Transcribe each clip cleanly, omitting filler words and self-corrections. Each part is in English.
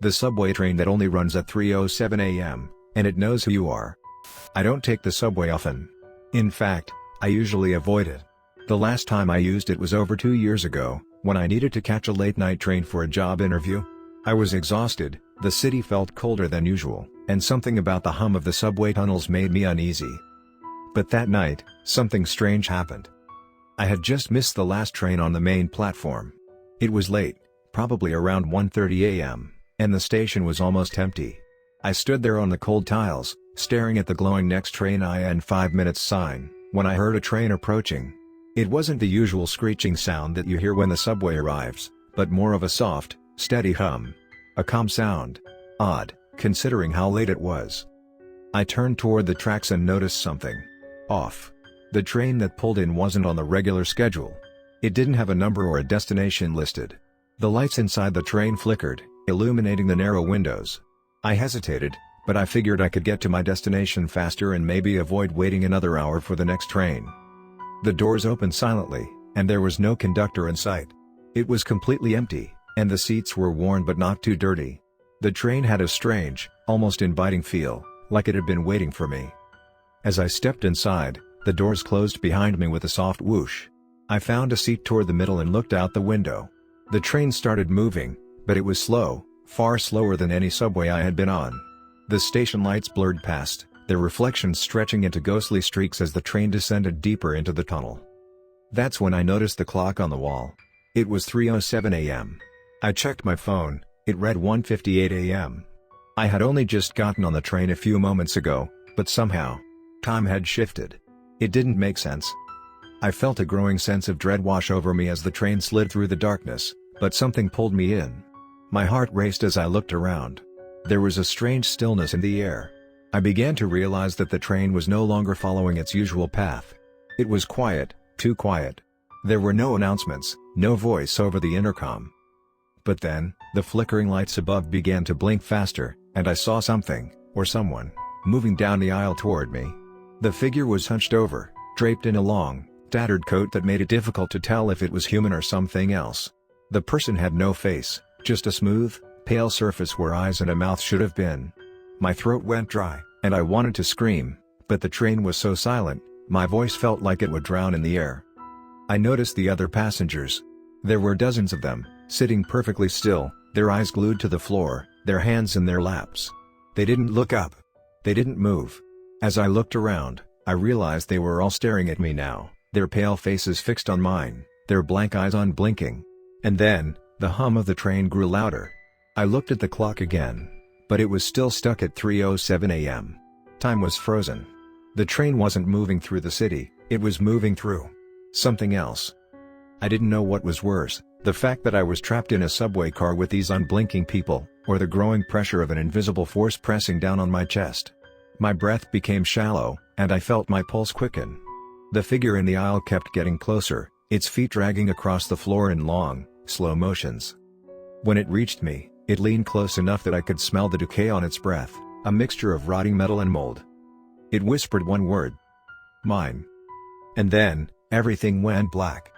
The subway train that only runs at 3:07 a.m., and it knows who you are. I don't take the subway often. In fact, I usually avoid it. The last time I used it was over 2 years ago, when I needed to catch a late-night train for a job interview. I was exhausted, the city felt colder than usual, and something about the hum of the subway tunnels made me uneasy. But that night, something strange happened. I had just missed the last train on the main platform. It was late, probably around 1:30 a.m., and the station was almost empty. I stood there on the cold tiles, staring at the glowing "next train in 5 minutes" sign, when I heard a train approaching. It wasn't the usual screeching sound that you hear when the subway arrives, but more of a soft, steady hum. A calm sound. Odd, considering how late it was. I turned toward the tracks and noticed something off. The train that pulled in wasn't on the regular schedule. It didn't have a number or a destination listed. The lights inside the train flickered, illuminating the narrow windows. I hesitated, but I figured I could get to my destination faster and maybe avoid waiting another hour for the next train. The doors opened silently, and there was no conductor in sight. It was completely empty, and the seats were worn but not too dirty. The train had a strange, almost inviting feel, like it had been waiting for me. As I stepped inside, the doors closed behind me with a soft whoosh. I found a seat toward the middle and looked out the window. The train started moving, but it was slow, far slower than any subway I had been on. The station lights blurred past, their reflections stretching into ghostly streaks as the train descended deeper into the tunnel. That's when I noticed the clock on the wall. It was 3:07 a.m. I checked my phone, it read 1:58 a.m. I had only just gotten on the train a few moments ago, but somehow, time had shifted. It didn't make sense. I felt a growing sense of dread wash over me as the train slid through the darkness, but something pulled me in. My heart raced as I looked around. There was a strange stillness in the air. I began to realize that the train was no longer following its usual path. It was quiet, too quiet. There were no announcements, no voice over the intercom. But then, the flickering lights above began to blink faster, and I saw something, or someone, moving down the aisle toward me. The figure was hunched over, draped in a long, tattered coat that made it difficult to tell if it was human or something else. The person had no face, just a smooth, pale surface where eyes and a mouth should have been. My throat went dry, and I wanted to scream, but the train was so silent, my voice felt like it would drown in the air. I noticed the other passengers. There were dozens of them, sitting perfectly still, their eyes glued to the floor, their hands in their laps. They didn't look up. They didn't move. As I looked around, I realized they were all staring at me now, their pale faces fixed on mine, their blank eyes unblinking. And then, the hum of the train grew louder. I looked at the clock again. But it was still stuck at 3:07 a.m. Time was frozen. The train wasn't moving through the city, it was moving through something else. I didn't know what was worse, the fact that I was trapped in a subway car with these unblinking people, or the growing pressure of an invisible force pressing down on my chest. My breath became shallow, and I felt my pulse quicken. The figure in the aisle kept getting closer, its feet dragging across the floor in long, slow motions. When it reached me, it leaned close enough that I could smell the decay on its breath, a mixture of rotting metal and mold. It whispered one word. Mine. And then, everything went black.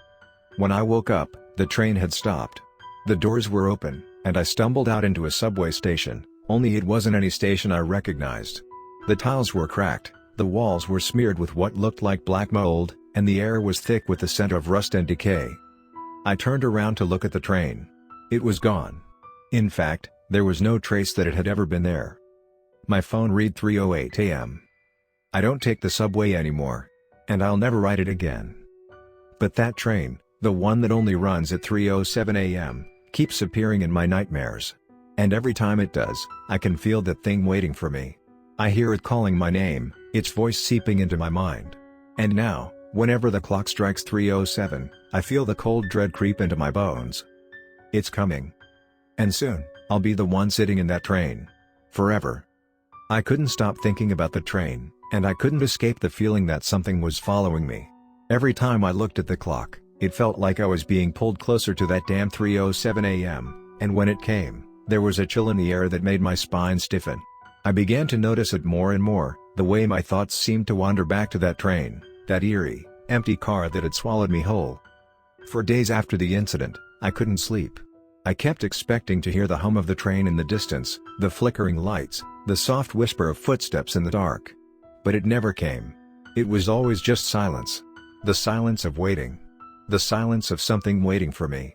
When I woke up, the train had stopped. The doors were open, and I stumbled out into a subway station, only it wasn't any station I recognized. The tiles were cracked, the walls were smeared with what looked like black mold, and the air was thick with the scent of rust and decay. I turned around to look at the train. It was gone. In fact, there was no trace that it had ever been there. My phone read 3:08 a.m. I don't take the subway anymore. And I'll never ride it again. But that train, the one that only runs at 3:07 a.m., keeps appearing in my nightmares. And every time it does, I can feel that thing waiting for me. I hear it calling my name, its voice seeping into my mind. And now, whenever the clock strikes 3:07, I feel the cold dread creep into my bones. It's coming. And soon, I'll be the one sitting in that train. Forever. I couldn't stop thinking about the train, and I couldn't escape the feeling that something was following me. Every time I looked at the clock, it felt like I was being pulled closer to that damn 3:07 a.m., and when it came, there was a chill in the air that made my spine stiffen. I began to notice it more and more, the way my thoughts seemed to wander back to that train, that eerie, empty car that had swallowed me whole. For days after the incident, I couldn't sleep. I kept expecting to hear the hum of the train in the distance, the flickering lights, the soft whisper of footsteps in the dark. But it never came. It was always just silence. The silence of waiting. The silence of something waiting for me.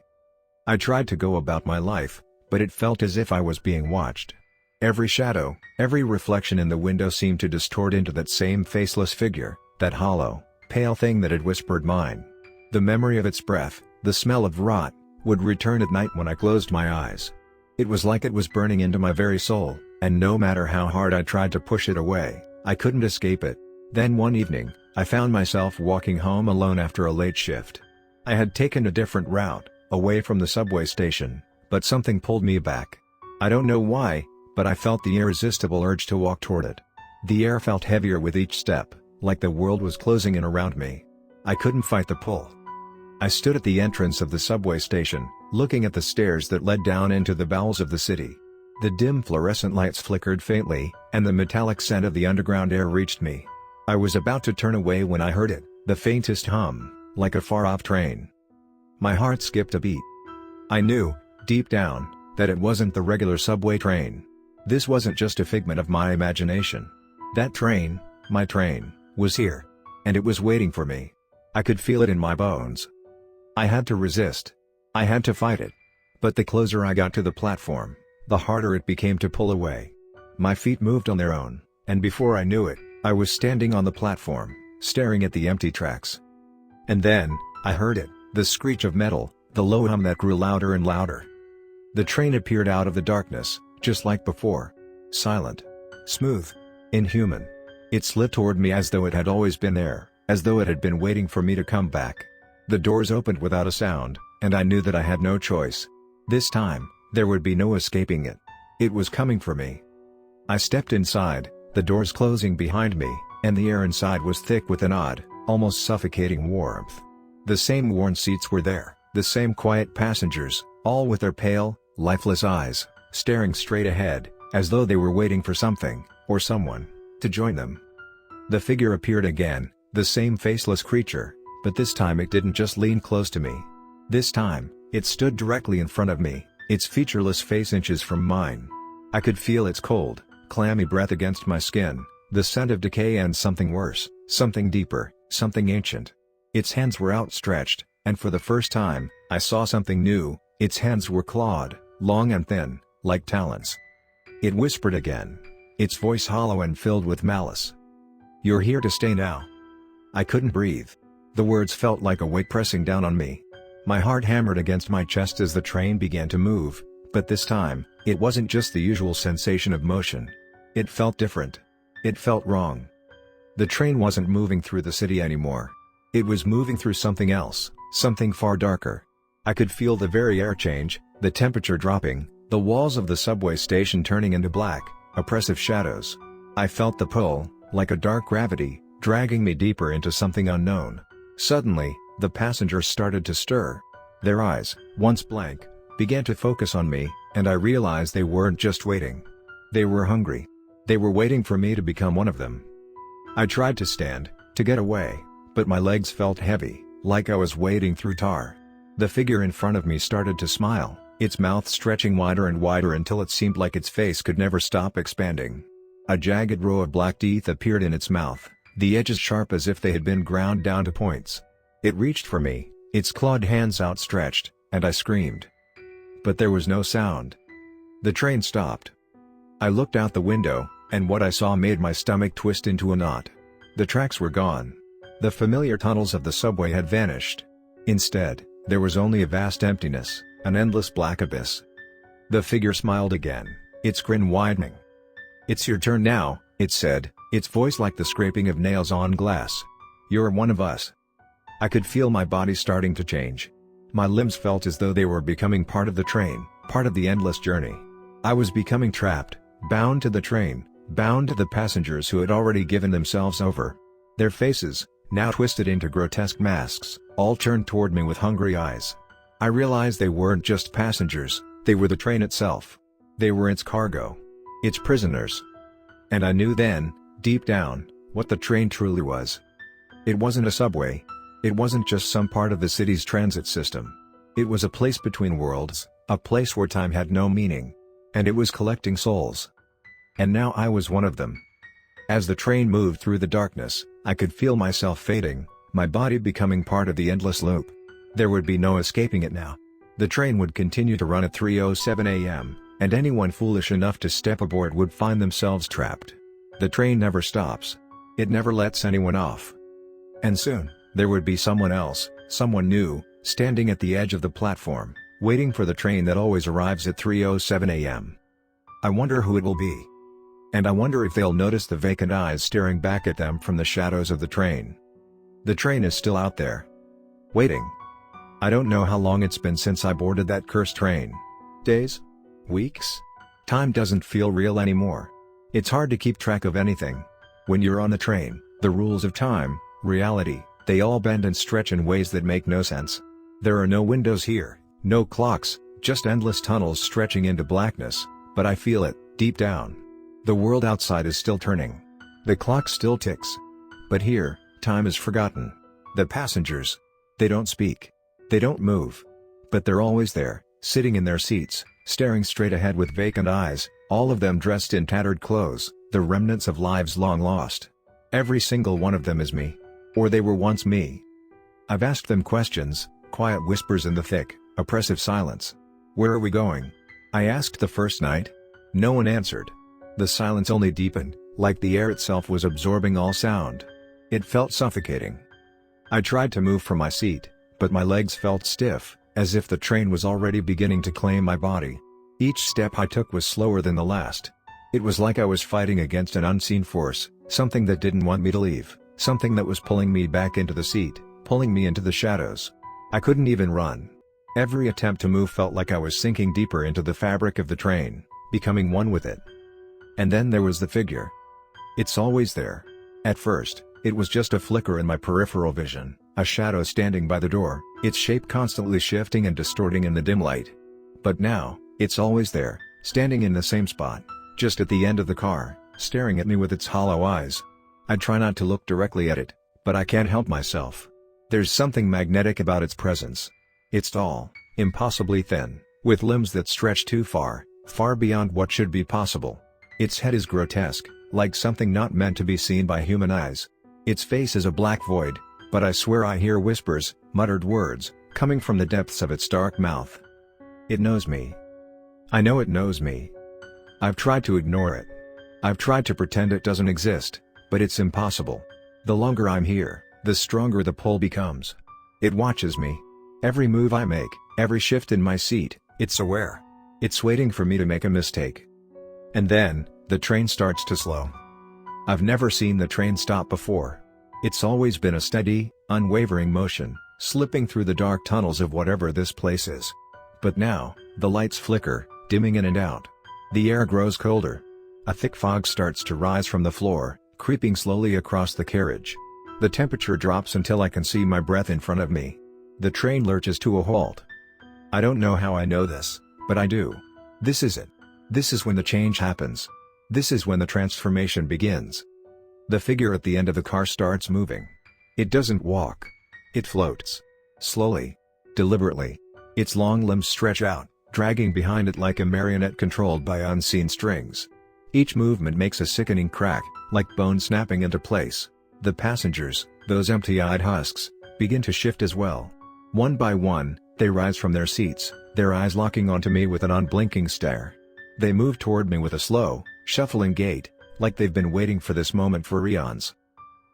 I tried to go about my life, but it felt as if I was being watched. Every shadow, every reflection in the window seemed to distort into that same faceless figure, that hollow, pale thing that had whispered mine. The memory of its breath, the smell of rot, would return at night when I closed my eyes. It was like it was burning into my very soul, and no matter how hard I tried to push it away, I couldn't escape it. Then one evening, I found myself walking home alone after a late shift. I had taken a different route, away from the subway station, but something pulled me back. I don't know why, but I felt the irresistible urge to walk toward it. The air felt heavier with each step, like the world was closing in around me. I couldn't fight the pull. I stood at the entrance of the subway station, looking at the stairs that led down into the bowels of the city. The dim fluorescent lights flickered faintly, and the metallic scent of the underground air reached me. I was about to turn away when I heard it, the faintest hum, like a far-off train. My heart skipped a beat. I knew, deep down, that it wasn't the regular subway train. This wasn't just a figment of my imagination. That train, my train, was here. And it was waiting for me. I could feel it in my bones. I had to resist. I had to fight it. But the closer I got to the platform, the harder it became to pull away. My feet moved on their own, and before I knew it, I was standing on the platform, staring at the empty tracks. And then, I heard it, the screech of metal, the low hum that grew louder and louder. The train appeared out of the darkness, just like before. Silent. Smooth. Inhuman. It slid toward me as though it had always been there, as though it had been waiting for me to come back. The doors opened without a sound, and I knew that I had no choice. This time, there would be no escaping it. It was coming for me. I stepped inside, the doors closing behind me, and the air inside was thick with an odd, almost suffocating warmth. The same worn seats were there, the same quiet passengers, all with their pale, lifeless eyes, staring straight ahead, as though they were waiting for something, or someone, to join them. The figure appeared again, the same faceless creature, but this time it didn't just lean close to me. This time, it stood directly in front of me, its featureless face inches from mine. I could feel its cold, clammy breath against my skin, the scent of decay and something worse, something deeper, something ancient. Its hands were outstretched, and for the first time, I saw something new. Its hands were clawed, long and thin, like talons. It whispered again, its voice hollow and filled with malice. "You're here to stay now." I couldn't breathe. The words felt like a weight pressing down on me. My heart hammered against my chest as the train began to move, but this time, it wasn't just the usual sensation of motion. It felt different. It felt wrong. The train wasn't moving through the city anymore. It was moving through something else, something far darker. I could feel the very air change, the temperature dropping, the walls of the subway station turning into black, oppressive shadows. I felt the pull, like a dark gravity, dragging me deeper into something unknown. Suddenly, the passengers started to stir. Their eyes, once blank, began to focus on me, and I realized they weren't just waiting. They were hungry. They were waiting for me to become one of them. I tried to stand, to get away, but my legs felt heavy, like I was wading through tar. The figure in front of me started to smile, its mouth stretching wider and wider until it seemed like its face could never stop expanding. A jagged row of black teeth appeared in its mouth, the edges sharp as if they had been ground down to points. It reached for me, its clawed hands outstretched, and I screamed. But there was no sound. The train stopped. I looked out the window, and what I saw made my stomach twist into a knot. The tracks were gone. The familiar tunnels of the subway had vanished. Instead, there was only a vast emptiness, an endless black abyss. The figure smiled again, its grin widening. "It's your turn now," it said, its voice like the scraping of nails on glass. "You're one of us." I could feel my body starting to change. My limbs felt as though they were becoming part of the train, part of the endless journey. I was becoming trapped, bound to the train, bound to the passengers who had already given themselves over. Their faces, now twisted into grotesque masks, all turned toward me with hungry eyes. I realized they weren't just passengers, they were the train itself. They were its cargo. Its prisoners. And I knew then, deep down, what the train truly was. It wasn't a subway. It wasn't just some part of the city's transit system. It was a place between worlds, A place where time had no meaning. And it was collecting souls. And now I was one of them. As the train moved through the darkness, I could feel myself fading, my body becoming part of the endless loop. There would be no escaping it now. The train would continue to run at 3:07 a.m., and anyone foolish enough to step aboard would find themselves trapped. The train never stops. It never lets anyone off. And soon, there would be someone else, someone new, standing at the edge of the platform, waiting for the train that always arrives at 3:07 a.m. I wonder who it will be. And I wonder if they'll notice the vacant eyes staring back at them from the shadows of the train. The train is still out there. Waiting. I don't know how long it's been since I boarded that cursed train. Days? Weeks? Time doesn't feel real anymore. It's hard to keep track of anything. When you're on the train, the rules of time, reality, they all bend and stretch in ways that make no sense. There are no windows here, no clocks, just endless tunnels stretching into blackness, but I feel it, deep down. The world outside is still turning. The clock still ticks. But here, time is forgotten. The passengers. They don't speak. They don't move. But they're always there, sitting in their seats, staring straight ahead with vacant eyes, all of them dressed in tattered clothes, the remnants of lives long lost. Every single one of them is me. Or they were once me. I've asked them questions, quiet whispers in the thick, oppressive silence. Where are we going? I asked the first night. No one answered. The silence only deepened, like the air itself was absorbing all sound. It felt suffocating. I tried to move from my seat, but my legs felt stiff, as if the train was already beginning to claim my body. Each step I took was slower than the last. It was like I was fighting against an unseen force, something that didn't want me to leave, something that was pulling me back into the seat, pulling me into the shadows. I couldn't even run. Every attempt to move felt like I was sinking deeper into the fabric of the train, becoming one with it. And then there was the figure. It's always there. At first, it was just a flicker in my peripheral vision, a shadow standing by the door, its shape constantly shifting and distorting in the dim light. But now, it's always there, standing in the same spot, just at the end of the car, staring at me with its hollow eyes. I try not to look directly at it, but I can't help myself. There's something magnetic about its presence. It's tall, impossibly thin, with limbs that stretch too far, far beyond what should be possible. Its head is grotesque, like something not meant to be seen by human eyes. Its face is a black void, but I swear I hear whispers, muttered words, coming from the depths of its dark mouth. It knows me. I know it knows me. I've tried to ignore it. I've tried to pretend it doesn't exist, but it's impossible. The longer I'm here, the stronger the pull becomes. It watches me. Every move I make, every shift in my seat, it's aware. It's waiting for me to make a mistake. And then, the train starts to slow. I've never seen the train stop before. It's always been a steady, unwavering motion, slipping through the dark tunnels of whatever this place is. But now, the lights flicker, dimming in and out. The air grows colder. A thick fog starts to rise from the floor, creeping slowly across the carriage. The temperature drops until I can see my breath in front of me. The train lurches to a halt. I don't know how I know this, but I do. This is it. This is when the change happens. This is when the transformation begins. The figure at the end of the car starts moving. It doesn't walk. It floats. Slowly. Deliberately. Its long limbs stretch out, dragging behind it like a marionette controlled by unseen strings. Each movement makes a sickening crack, like bone snapping into place. The passengers, those empty-eyed husks, begin to shift as well. One by one, they rise from their seats, their eyes locking onto me with an unblinking stare. They move toward me with a slow, shuffling gait, like they've been waiting for this moment for eons.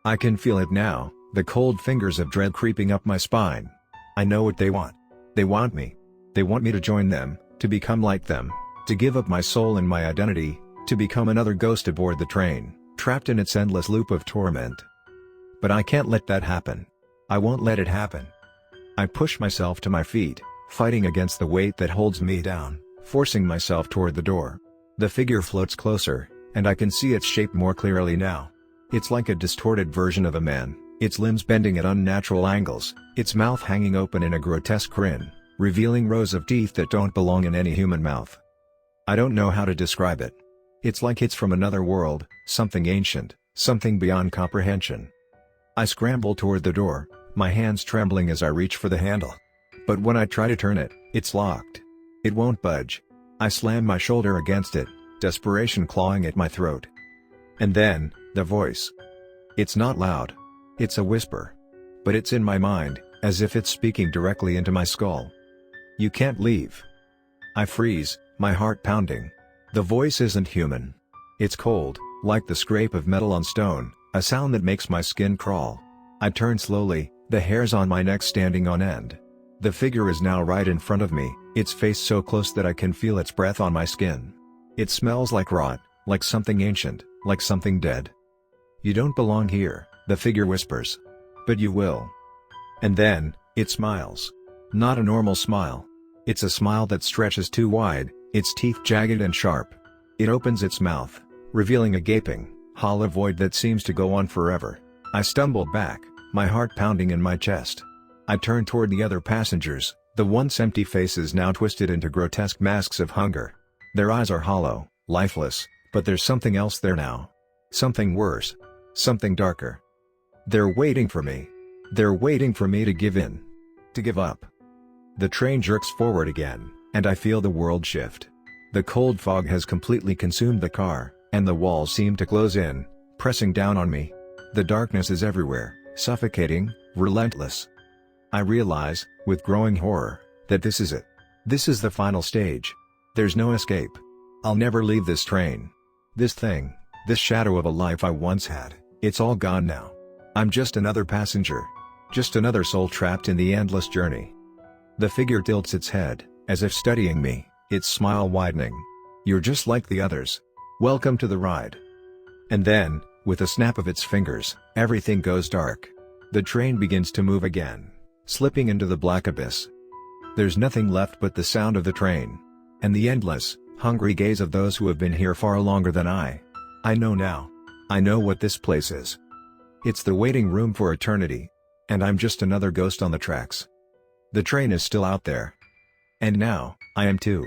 I can feel it now, the cold fingers of dread creeping up my spine. I know what they want. They want me. They want me to join them, to become like them, to give up my soul and my identity, to become another ghost aboard the train, trapped in its endless loop of torment. But I can't let that happen. I won't let it happen. I push myself to my feet, fighting against the weight that holds me down, forcing myself toward the door. The figure floats closer, and I can see its shape more clearly now. It's like a distorted version of a man, its limbs bending at unnatural angles, its mouth hanging open in a grotesque grin, revealing rows of teeth that don't belong in any human mouth. I don't know how to describe it. It's like it's from another world, something ancient, something beyond comprehension. I scramble toward the door, my hands trembling as I reach for the handle. But when I try to turn it, it's locked. It won't budge. I slam my shoulder against it, desperation clawing at my throat. And then, the voice. It's not loud. It's a whisper. But it's in my mind, as if it's speaking directly into my skull. You can't leave. I freeze, my heart pounding. The voice isn't human. It's cold, like the scrape of metal on stone, a sound that makes my skin crawl. I turn slowly, the hairs on my neck standing on end. The figure is now right in front of me, its face so close that I can feel its breath on my skin. It smells like rot, like something ancient, like something dead. You don't belong here, the figure whispers. But you will. And then, it smiles. Not a normal smile. It's a smile that stretches too wide, its teeth jagged and sharp. It opens its mouth, revealing a gaping, hollow void that seems to go on forever. I stumbled back, my heart pounding in my chest. I turned toward the other passengers, the once empty faces now twisted into grotesque masks of hunger. Their eyes are hollow, lifeless, but there's something else there now. Something worse. Something darker. They're waiting for me. They're waiting for me to give in. To give up. The train jerks forward again, and I feel the world shift. The cold fog has completely consumed the car, and the walls seem to close in, pressing down on me. The darkness is everywhere, suffocating, relentless. I realize, with growing horror, that this is it. This is the final stage. There's no escape. I'll never leave this train. This thing, this shadow of a life I once had, it's all gone now. I'm just another passenger. Just another soul trapped in the endless journey. The figure tilts its head, as if studying me, its smile widening. You're just like the others. Welcome to the ride. And then, with a snap of its fingers, everything goes dark. The train begins to move again, slipping into the black abyss. There's nothing left but the sound of the train. And the endless, hungry gaze of those who have been here far longer than I. I know now. I know what this place is. It's the waiting room for eternity. And I'm just another ghost on the tracks. The train is still out there. And now, I am too.